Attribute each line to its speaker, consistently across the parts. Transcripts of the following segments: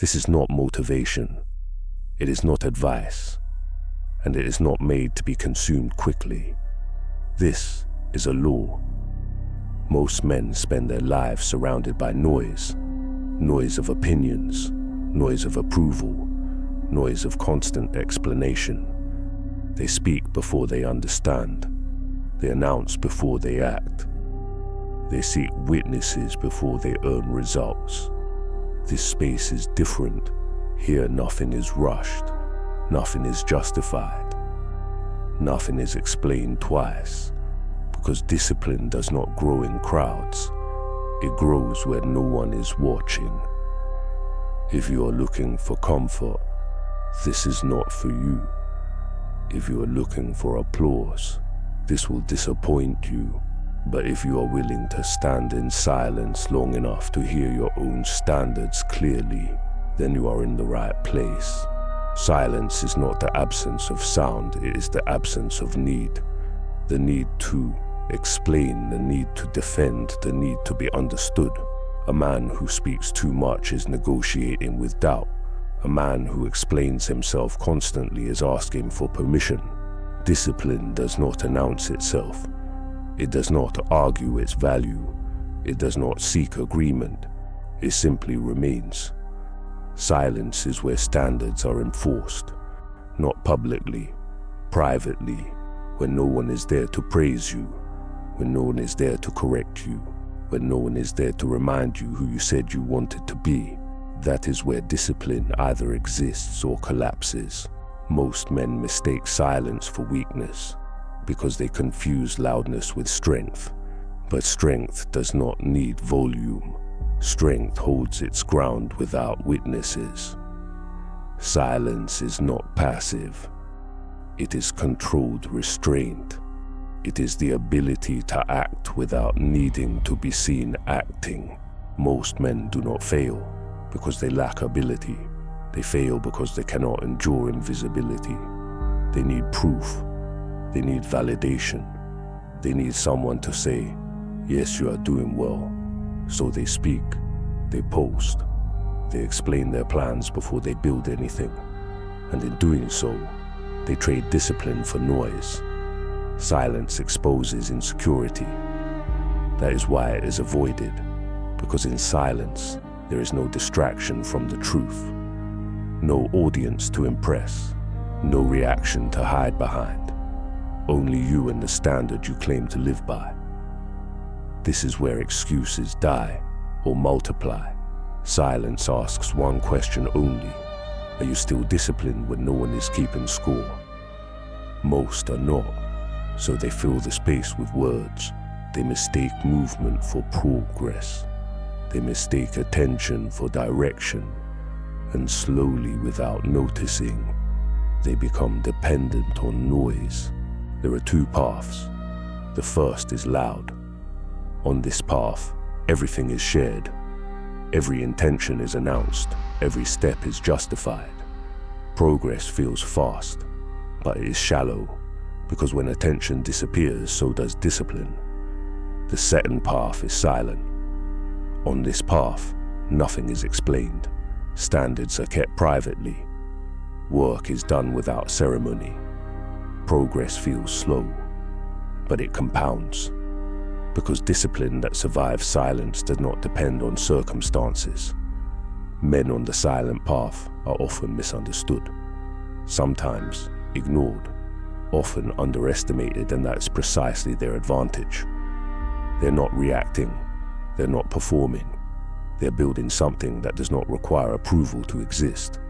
Speaker 1: This is not motivation. It is not advice. And it is not made to be consumed quickly. This is a law. Most men spend their lives surrounded by noise. Noise of opinions, noise of approval, noise of constant explanation. They speak before they understand. They announce before they act. They seek witnesses before they earn results. This space is different. Here nothing is rushed. Nothing is justified. Nothing is explained twice. Because discipline does not grow in crowds. It grows where no one is watching. If you are looking for comfort, this is not for you. If you are looking for applause, this will disappoint you. But if you are willing to stand in silence long enough to hear your own standards clearly, then you are in the right place. Silence is not the absence of sound, it is the absence of need. The need to explain, the need to defend, the need to be understood. A man who speaks too much is negotiating with doubt. A man who explains himself constantly is asking for permission. Discipline does not announce itself. It does not argue its value. It does not seek agreement. It simply remains. Silence is where standards are enforced, not publicly, privately, when no one is there to praise you, when no one is there to correct you, when no one is there to remind you who you said you wanted to be. That is where discipline either exists or collapses. Most men mistake silence for weakness because they confuse loudness with strength. But strength does not need volume. Strength holds its ground without witnesses. Silence is not passive. It is controlled restraint. It is the ability to act without needing to be seen acting. Most men do not fail because they lack ability. They fail because they cannot endure invisibility. They need proof. They need validation. They need someone to say, yes, you are doing well. So they speak, they post, they explain their plans before they build anything. And in doing so, they trade discipline for noise. Silence exposes insecurity. That is why it is avoided, because in silence, there is no distraction from the truth, no audience to impress, no reaction to hide behind, only you and the standard you claim to live by. This is where excuses die or multiply. Silence asks one question only: are you still disciplined when no one is keeping score? Most are not, so they fill the space with words. They mistake movement for progress. They mistake attention for direction, and slowly, without noticing, they become dependent on noise. There are two paths. The first is loud. On this path, everything is shared. Every intention is announced. Every step is justified. Progress feels fast, but it is shallow, because when attention disappears, so does discipline. The second path is silent. On this path, nothing is explained. Standards are kept privately. Work is done without ceremony. Progress feels slow, but it compounds. Because discipline that survives silence does not depend on circumstances. Men on the silent path are often misunderstood, sometimes ignored, often underestimated, and that's precisely their advantage. They're not reacting. They're not performing. They're building something that does not require approval to exist.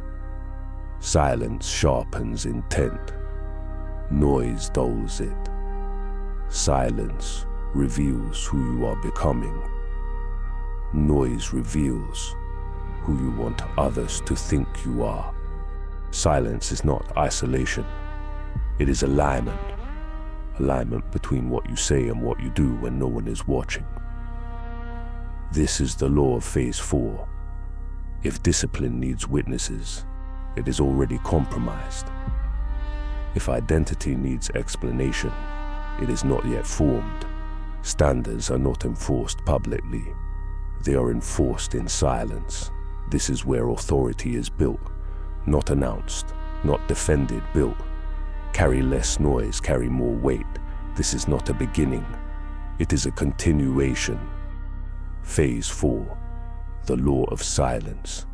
Speaker 1: Silence sharpens intent. Noise dulls it. Silence reveals who you are becoming. Noise reveals who you want others to think you are. Silence is not isolation. It is alignment. Alignment between what you say and what you do when no one is watching. This is the law of phase 4. If discipline needs witnesses, it is already compromised. If identity needs explanation, it is not yet formed. Standards are not enforced publicly. They are enforced in silence. This is where authority is built, not announced, not defended, built. Carry less noise, carry more weight. This is not a beginning. It is a continuation. Phase 4, the law of silence.